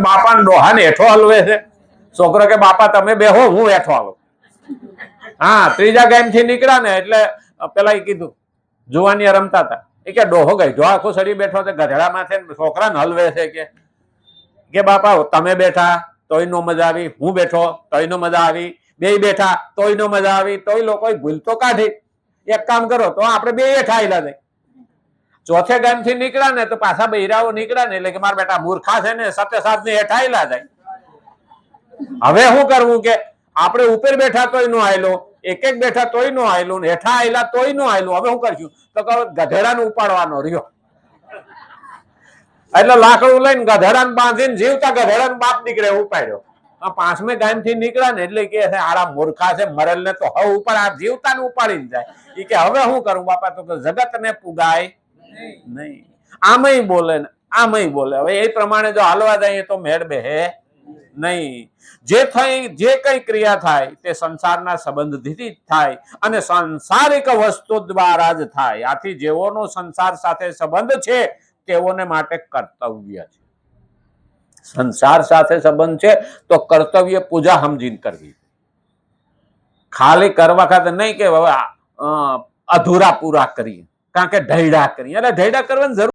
બાપા ડોહાને હેઠો હલવે છે. છોકરો કે બાપા તમે બેહો, હું હેઠો હાલું. હા, ત્રીજા ગામ થી નીકળ્યા ને એટલે પેલા કીધું જુવાની રમતા હતા એ કે ડોહો ગઈ જો આખો સડી બેઠો છે ગધેડા માથે, છોકરાને હલવે છે કે બાપા તમે બેઠા તોય નો મજા આવી, હું બેઠો તોય નો મજા આવી, બે બેઠા તોય નો મજા આવી, તોય લોકો ભૂલ તો કાઢી. એક કામ કરો તો આપણે બે હેઠા આયલા જાય. ચોથે ગામ થી નીકળ્યા ને તો પાછા બૈરાઓ નીકળ્યા ને એટલે કે મારા બેટા મૂર્ખા છે ને સત્ય સાત ને હેઠા આયલા જાય. હવે શું કરવું કે આપણે ઉપર બેઠા તોય નો આયલો, એક એક બેઠા તોય નો આયલું, હેઠા આયલા તોય નો આયલું. હવે શું કરશું તો ગધેડાને ઉપાડવાનો રહ્યો. એટલે લાકડું લઈને ગધેડાને બાંધીને જીવતા ગધેડાને બાપ દીકરે ઉપાડ્યો. પાંચમે ગામ થી નીકળ્યા ને એટલે કે આડા મૂર્ખા છે, મરેલ ને તો હવે ઉપર આ જીવતા ને ઉપાડીને જાય. એ કે હવે શું કરું બાપા, તો જગત ને પુગાય નહીં. આમય બોલે ને આમય બોલે. હવે એ પ્રમાણે જો હાલવા જાય તો મેળ બેહે નહીં. જે કઈ ક્રિયા થાય તે સંસારના સંબંધથી થાય અને સંસારિક વસ્તુ દ્વારા જ થાય. આથી જેઓનો સંસાર સાથે સંબંધ છે તેઓને માટે કર્તવ્ય છે. સંસાર સાથે સંબંધ છે તો કર્તવ્ય પૂજા સમજીને કરવી, ખાલી કરવા ખાતે નહીં કે અધૂરા પૂરા કરીએ કારણ કે ઢૈડા કરીએ. એટલે ઢૈડા કરવાની જરૂર